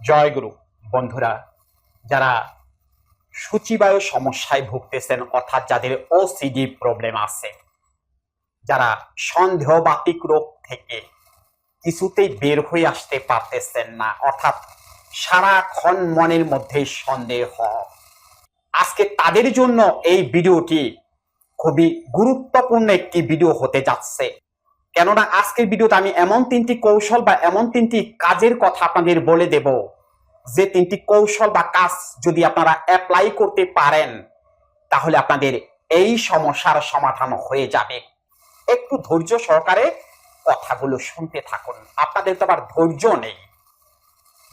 জয়গুরু বন্ধুরা, যারা সূচিবায়ু সমস্যায় ভুগতেছেন, অর্থাৎ যাদের ওসিডি প্রবলেম আছে, যারা সন্দেহবাতিক রোগ থেকে কিছুতেই বের হয়ে আসতে পারতেছেন না, অর্থাৎ সারাক্ষণ মনের মধ্যে সন্দেহ, আজকে তাদের জন্য এই ভিডিওটি খুবই গুরুত্বপূর্ণ একটি ভিডিও হতে যাচ্ছে। কেননা আজকের ভিডিওতে আমি এমন তিনটি কৌশল বা এমন তিনটি কাজের কথা আপনাদের বলে দেব, যে তিনটি কৌশল বা কাজ যদি আপনারা অ্যাপ্লাই করতে পারেন, তাহলে আপনাদের এই সমস্যার সমাধান হয়ে যাবে। একটু ধৈর্য সহকারে কথাগুলো শুনতে থাকুন। আপনাদের তো আবার ধৈর্য নেই,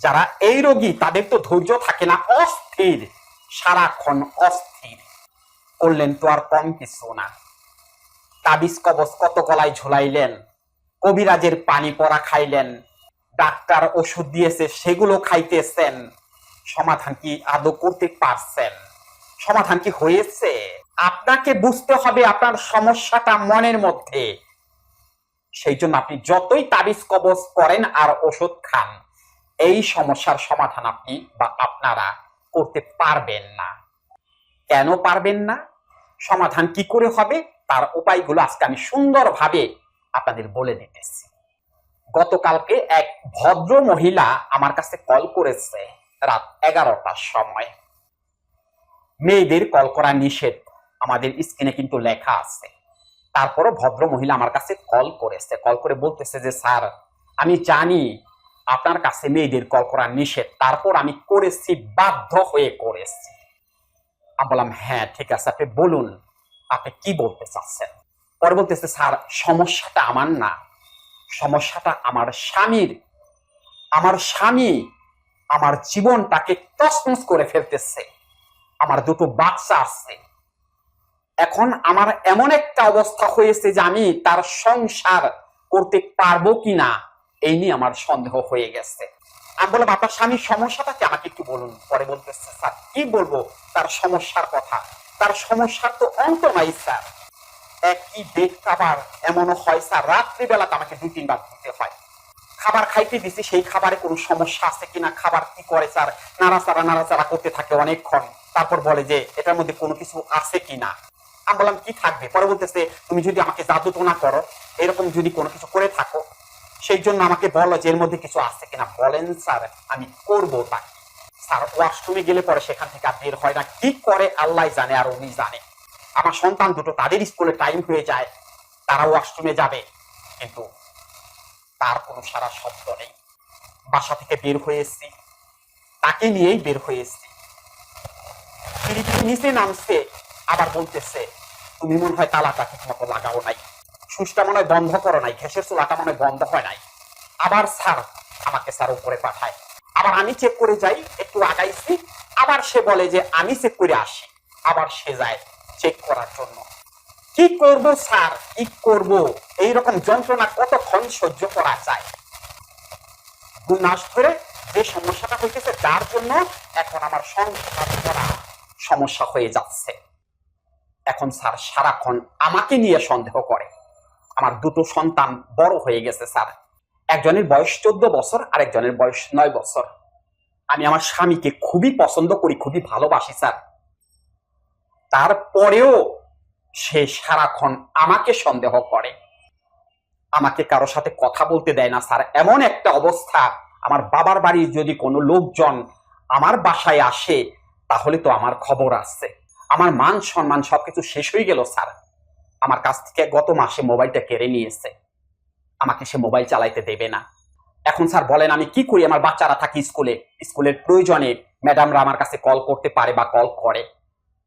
যারা এই রোগী তাদের তো ধৈর্য থাকে না, অস্থির, সারাক্ষণ অস্থির। করলেন তো আর কম কিছু না, তাবিজ কবজ কত গলায় ঝুলাইলেন, কবিরাজের পানি পড়া খাইলেন, ডাক্তার ওষুধ দিয়েছে সেগুলো খাইতেছেন, সমাধান কি আদৌ করতে পারছেন? সমাধান কি হয়েছে? আপনাকে বুঝতে হবে আপনার সমস্যাটা মনের মধ্যে। সেই জন্য আপনি যতই তাবিজ কবজ করেন আর ওষুধ খান, এই সমস্যার সমাধান আপনি বা আপনারা করতে পারবেন না। কেন পারবেন না? সমাধান কি করে হবে তার উপায়গুলো আজকে আমি সুন্দরভাবে আপনাদের বলে দিতেছি। গতকালকে এক ভদ্র মহিলা আমার কাছে কল করেছে রাত 11টার সময়। মেয়েদের কল করা নিষেধ, আমাদের স্ক্রিনে কিন্তু লেখা আছে। তারপরও ভদ্র মহিলা আমার কাছে কল করেছে, কল করে বলতেছে যে স্যার, আমি জানি আপনার কাছে মেয়েদের কল করা নিষেধ, তারপর আমি করেছি, বাধ্য হয়ে করেছি। আমি বললাম হ্যাঁ ঠিক আছে, আপনি বলুন আপনি কি বলতে চাচ্ছেন। পরে বলতেছে স্যার, সমস্যাটা আমার না, সমস্যাটা আমার স্বামীর। আমার স্বামী আমার জীবনটাকে তছনছ করে ফেলতেছে, আমার দুটো বাচ্চা আছে, এখন আমার এমন একটা অবস্থা হয়েছে যে আমি তার সংসার করতে পারবো কিনা এই নিয়ে আমার সন্দেহ হয়ে গেছে। আমি বললাম আপনার স্বামীর সমস্যাটা কি, আমাকে একটু বলুন। পরে বলতেছে স্যার কি বলবো তার সমস্যার কথা, তার সমস্যার তো অন্ত নাই স্যার। একই বেড খাবার এমনও হয় স্যার, রাত্রিবেলাতে আমাকে 2-3 বার ধুতে হয়। খাবার খাইতে দিছি, সেই খাবারে কোনো সমস্যা আছে কিনা, খাবার কি করে স্যার, নাড়াচাড়া করতে থাকে অনেকক্ষণ, তারপর বলে যে এটার মধ্যে কোনো কিছু আছে কিনা। আমি বললাম কি থাকবে? পরে বলতেছে তুমি যদি আমাকে জাদু টোনা করো, এরকম যদি কোনো কিছু করে থাকো, সেই জন্য আমাকে বলো যে এর মধ্যে কিছু আছে কিনা। বলেন স্যার আমি করবো তা। স্যার ওয়াশরুমে গেলে পরে সেখান থেকে আর বের হয় না, কি করে আল্লাহ জানে আর উনি জানে। আমার সন্তান দুটো, তাদের স্কুলে টাইম হয়ে যায়, তারা ওয়াশরুমে যাবে, কিন্তু তার কোনো সারা শব্দ নেই। বাসা থেকে বের হয়েছি, তাকে নিয়েই বের হয়েছি, নিচে নামছে, আবার বলতেছে তুমি মনে হয় তালাটা ঠিক মতো লাগাও নাই, সুইচটা মনে হয় বন্ধ করো নাই, গ্যাসের চুলাটা মনে হয় বন্ধ হয় নাই। আবার স্যার আমাকে স্যার উপরে পাঠায়, আবার আমি চেক করে যাই, একটু আগাইছি, আবার সে বলে যে আমি চেক করে আসি, আবার সে যায় চেক করার জন্য। কি করব স্যার, কি করব? এইরকম যন্ত্রণা কতক্ষণ সহ্য করা যায়? 2 মাস ধরে যে সমস্যাটা হইতেছে, যার জন্য এখন আমার সংসার করা সমস্যা হয়ে যাচ্ছে। এখন স্যার সারাক্ষণ আমাকে নিয়ে সন্দেহ করে। আমার দুটো সন্তান বড় হয়ে গেছে স্যার, একজনের বয়স 14 বছর আর একজনের বয়স 9 বছর। আমি আমার স্বামীকে খুবই পছন্দ করি, খুবই ভালোবাসি স্যার, তারপরেও সে সারাক্ষণ আমাকে সন্দেহ করে, আমাকে কারো সাথে কথা বলতে দেয় না স্যার। এমন একটা অবস্থা, আমার বাবার বাড়ির যদি কোনো লোকজন আমার বাসায় আসে, তাহলে তো আমার খবর আছে, আমার মান সম্মান সবকিছু শেষ হয়ে গেল স্যার। আমার কাছ থেকে গত মাসে মোবাইলটা কেড়ে নিয়েছে, আমাকে সে মোবাইল চালাইতে দেবে না। এখন স্যার বলেন আমি কি করি? আমার বাচ্চারা থাকে স্কুলে, স্কুলের প্রয়োজনে ম্যাডামরা আমার কাছে কল করতে পারে বা কল করে,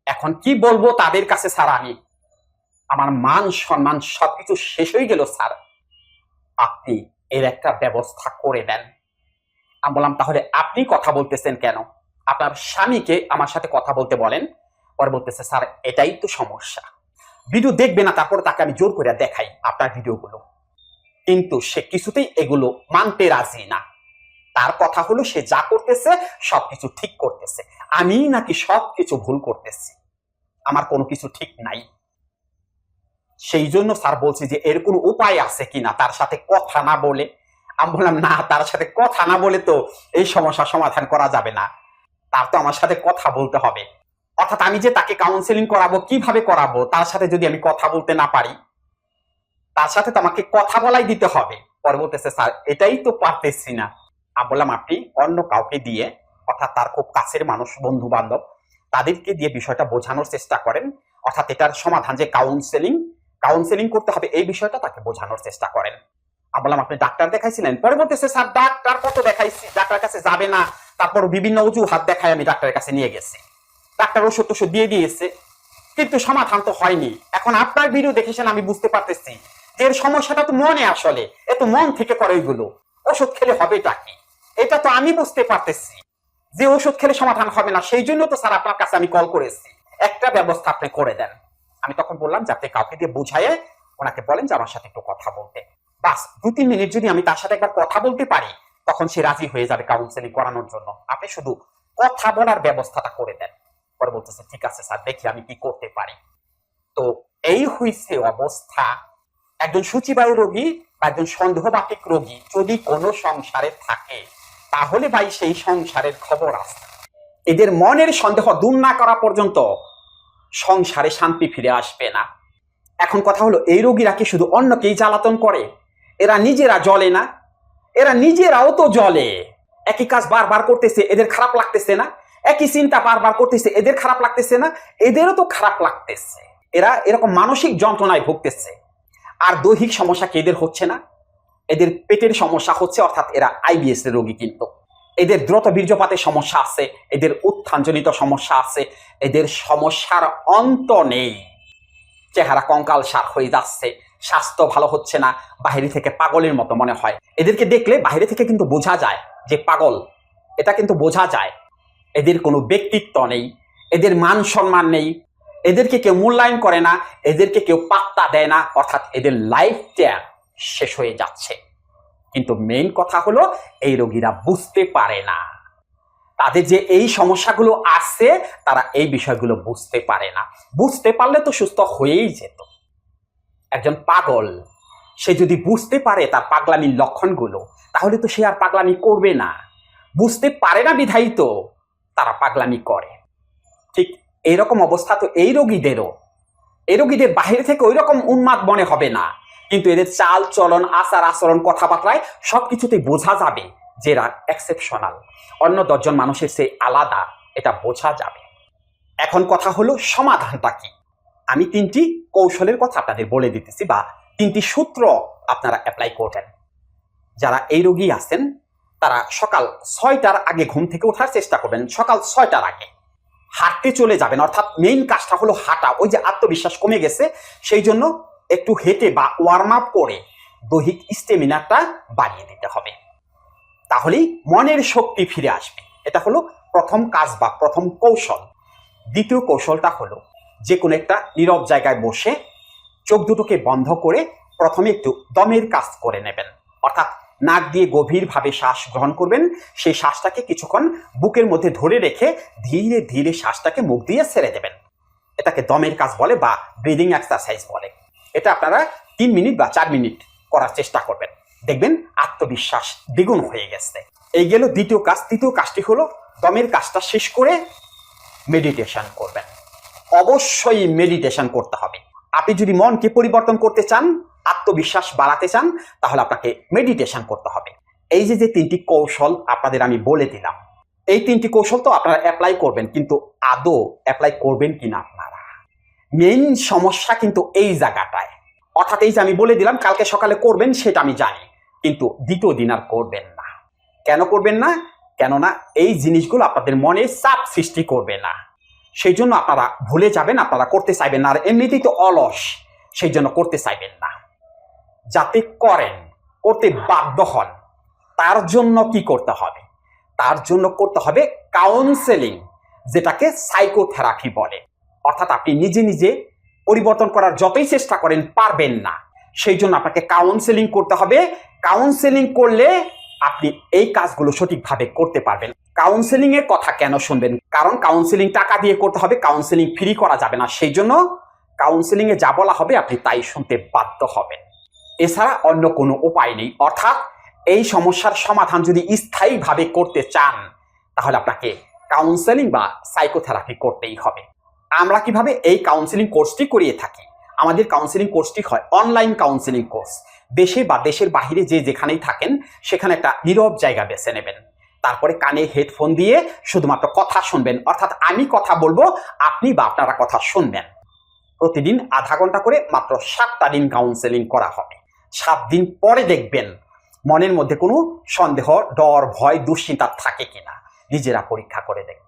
এখন কি বলবো তাদের কাছে স্যার? আমি, আমার মান সম্মান সবকিছু শেষ হয়ে গেল স্যার, আপনি এর একটা ব্যবস্থা করে দেন। আমি বললাম তাহলে আপনি কথা বলতেছেন কেন? আপনার স্বামীকে আমার সাথে কথা বলতে বলেন। পরে বলতেছে স্যার এটাই তো সমস্যা, ভিডিও দেখবে না, তারপর তাকে আমি জোর করে দেখাই আপনার ভিডিওগুলো, কিন্তু সে কিছুতেই এগুলো মানতে রাজি না। তার কথা হলো সে যা করতেছে সবকিছু ঠিক করতেছে, আমি নাকি সবকিছু ভুল করতেছি, আমার কোনো কিছু ঠিক নাই। সেই জন্য স্যার বলছি যে এর কোনো উপায় আছে কিনা, তার সাথে কথা না বলে আমি বললাম না, তার সাথে কথা না বলে তো এই সমস্যার সমাধান করা যাবে না, তার তো আমার সাথে কথা বলতে হবে। অর্থাৎ আমি যে তাকে কাউন্সেলিং করাবো, কিভাবে করাবো, তার সাথে যদি আমি কথা বলতে না পারি, তার সাথে তো আমাকে কথা বলাই দিতে হবে। পরে বলতেছে স্যার এটাই তো পারতেছি না। আমি বললাম আপনি অন্য কাউকে দিয়ে, অর্থাৎ তার খুব কাছের মানুষ, বন্ধু বান্ধব, তাদেরকে দিয়ে বিষয়টা বোঝানোর চেষ্টা করেন। অর্থাৎ এটার সমাধান যে কাউন্সেলিং করতে হবে, এই বিষয়টা তাকে বোঝানোর চেষ্টা করেন। আমি বললাম আপনি ডাক্তার দেখাইছিলেন? পরে বলতেছে স্যার ডাক্তার কত দেখাইছি, ডাক্তার কাছে যাবে না, তারপর বিভিন্ন অজুহাত দেখায় আমি ডাক্তারের কাছে নিয়ে গেছি, ডাক্তার ওষুধ টষুধ দিয়ে দিয়েছে, কিন্তু সমাধান তো হয়নি। এখন আপনার ভিডিও দেখেছেন, আমি বুঝতে পারতেছি যে এর সমস্যাটা তো মনে, আসলে এত মন থেকে করে এগুলো, ওষুধ খেলে হবেটা কি, এটা তো আমি বুঝতে পারতেছি যে ওষুধ খেলে সমাধান হবে না। সেই জন্য তো স্যার আপনার কাছে আমি কল করেছি, একটা ব্যবস্থা আপনি করে দেন। আমি তখন বললাম যে আপনি কাউকে দিয়ে বুঝাইয়ে ওনাকে বলেন যে আমার সাথে একটু কথা বলতে, বাস 2-3 মিনিট যদি আমি তার সাথে একবার কথা বলতে পারি, তখন সে রাজি হয়ে যাবে কাউন্সেলিং করানোর জন্য। আপনি শুধু কথা বলার ব্যবস্থাটা করে দেন। পরে বলতেছে ঠিক আছে স্যার, দেখি আমি কি করতে পারি। তো এই হইছে অবস্থা। একজন সূচিবায়ু রোগী বা একজন সন্দেহবাতিক রোগী যদি কোনো সংসারে থাকে, তাহলে ভাই সেই সংসারের খবর আছে। এদের মনের সন্দেহ দূর না করা পর্যন্ত সংসারে শান্তি ফিরে আসবে না। এখন কথা হলো, এই রোগীরা কি শুধু অন্যকেই জ্বালাতন করে? এরা নিজেরা জ্বলে না? এরা নিজেরাও তো জ্বলে। একই কাজ বারবার করতেছে, এদের খারাপ লাগতেছে না? একই চিন্তা বারবার করতেছে, এদের খারাপ লাগতেছে না? এদেরও তো খারাপ লাগতেছে। এরা এরকম মানসিক যন্ত্রণায় ভুগতেছে। আর দৈহিক সমস্যা কি এদের হচ্ছে না? এদের পেটের সমস্যা হচ্ছে, অর্থাৎ এরা আইবিএস এর রোগী। কিন্তু এদের দ্রুত বীর্যপাতের সমস্যা আছে, এদের উত্থানজনিত সমস্যা আছে, এদের সমস্যার অন্ত নেই। চেহারা কঙ্কাল সার হয়ে যাচ্ছে, স্বাস্থ্য ভালো হচ্ছে না, বাইরে থেকে পাগলের মতো মনে হয়। এদেরকে দেখলে বাইরে থেকে কিন্তু বোঝা যায় যে পাগল, এটা কিন্তু বোঝা যায়। এদের কোনো ব্যক্তিত্ব নেই, এদের মান সম্মান নেই, এদেরকে কেউ মূল্যায়ন করে না, এদেরকে কেউ পাত্তা দেয় না, অর্থাৎ এদের লাইফটা শেষ হয়ে যাচ্ছে। কিন্তু মেইন কথা হলো, এই রোগীরা বুঝতে পারে না তাদের যে এই সমস্যাগুলো আছে, তারা এই বিষয়গুলো বুঝতে পারে না। বুঝতে পারলে তো সুস্থ হয়েই যেত। একজন পাগল, সে যদি বুঝতে পারে তার পাগলামির লক্ষণগুলো, তাহলে তো সে আর পাগলামি করবে না। বুঝতে পারে না বিধায়ী তো তারা পাগলামি করে। ঠিক এইরকম অবস্থা তো এই রোগীদেরও। এই রোগীদের বাহির থেকে ওই রকম উন্মাদ মনে হবে না, কিন্তু এদের চাল চলন, আচার আচরণ, কথাবার্তায় সবকিছুতেই বোঝা যাবে যে এরা এক্সেপশনাল, অন্য 10 জন মানুষের চেয়ে আলাদা, এটা বোঝা যাবে। এখন কথা হলো সমাধানটা কি? আমি 3টি কৌশলের কথা আপনাদের বলে দিতেছি, বা 3টি সূত্র আপনারা অ্যাপ্লাই করবেন। যারা এই রোগী আছেন তারা সকাল 6টার আগে ঘুম থেকে ওঠার চেষ্টা করবেন। সকাল 6টার আগে হাঁটতে চলে যাবেন, অর্থাৎ মেইন কাজটা হলো হাঁটা। ওই যে আত্মবিশ্বাস কমে গেছে, সেই জন্য একটু হেঁটে বা ওয়ার্ম আপ করে দৈহিক স্টেমিনাটা বাড়িয়ে দিতে হবে, তাহলেই মনের শক্তি ফিরে আসবে। এটা হলো প্রথম কাজ বা প্রথম কৌশল। দ্বিতীয় কৌশলটা হলো, যে কোনো একটা নীরব জায়গায় বসে চোখ দুটোকে বন্ধ করে প্রথমে একটু দমের কাজ করে নেবেন। অর্থাৎ নাক দিয়ে গভীরভাবে শ্বাস গ্রহণ করবেন, সেই শ্বাসটাকে কিছুক্ষণ বুকের মধ্যে ধরে রেখে ধীরে ধীরে শ্বাসটাকে মুখ দিয়ে ছেড়ে দেবেন। এটাকে দমের কাজ বলে বা ব্রিদিং এক্সারসাইজ বলে। এটা আপনারা 3 মিনিট বা 4 মিনিট করার চেষ্টা করবেন, দেখবেন আত্মবিশ্বাস দ্বিগুণ হয়ে গেছে। এই গেল দ্বিতীয় কাজ। তৃতীয় কাজটি হলো, দমের কাজটা শেষ করে মেডিটেশন করবেন। অবশ্যই মেডিটেশন করতে হবে। আপনি যদি মনকে পরিবর্তন করতে চান, আত্মবিশ্বাস বাড়াতে চান, তাহলে আপনাকে মেডিটেশন করতে হবে। এই যে 3টি কৌশল আপনাদের আমি বলে দিলাম, এই 3টি কৌশল তো আপনারা অ্যাপ্লাই করবেন, কিন্তু আদৌ অ্যাপ্লাই করবেন কিনা আপনারা, মেইন সমস্যা কিন্তু এই জায়গাটায়। অর্থাৎ এই যে আমি বলে দিলাম কালকে সকালে করবেন, সেটা আমি জানি, কিন্তু দ্বিতীয় দিন আর করবেন না। কেন করবেন না? কেননা এই জিনিসগুলো আপনাদের মনে চাপ সৃষ্টি করবে না, সেই জন্য আপনারা ভুলে যাবেন, আপনারা করতে চাইবেন না। আর এমনিতেই তো অলস, সেই জন্য করতে চাইবেন না। যাতে করেন, করতে বাধ্য হন, তার জন্য কি করতে হবে? তার জন্য করতে হবে কাউন্সেলিং, যেটাকে সাইকোথেরাপি বলে। অর্থাৎ আপনি নিজে নিজে পরিবর্তন করার যতই চেষ্টা করেন, পারবেন না। সেই জন্য আপনাকে কাউন্সেলিং করতে হবে। কাউন্সেলিং করলে আপনি এই কাজগুলো সঠিকভাবে করতে পারবেন। কাউন্সেলিং এর কথা কেন শুনবেন? কারণ কাউন্সেলিং টাকা দিয়ে করতে হবে, কাউন্সেলিং ফ্রি করা যাবে না। সেই জন্য কাউন্সেলিং এ যা বলা হবে আপনি তাই শুনতে বাধ্য হবেন, এছাড়া অন্য কোনো উপায় নেই। অর্থাৎ এই সমস্যার সমাধান যদি স্থায়ীভাবে করতে চান তাহলে আপনাকে কাউন্সেলিং বা সাইকোথেরাপি করতেই হবে। আমরা কিভাবে এই কাউন্সেলিং কোর্সটি করিয়ে থাকি? আমাদের কাউন্সেলিং কোর্সটি হয় অনলাইন কাউন্সেলিং কোর্স। দেশে বা দেশের বাহিরে যে যেখানেই থাকেন সেখানে একটা নীরব জায়গা বেছে নেবেন, তারপরে কানে হেডফোন দিয়ে শুধুমাত্র কথা শুনবেন, অর্থাৎ আমি কথা বলবো, আপনি বা আপনারা কথা শুনবেন। প্রতিদিন আধা ঘন্টা করে মাত্র 7টা দিন কাউন্সেলিং করা হবে। 7 দিন পরে দেখবেন মনের মধ্যে কোনো সন্দেহ, ডর, ভয়, দুশ্চিন্তা থাকে কিনা, নিজেরা পরীক্ষা করে দেখবেন।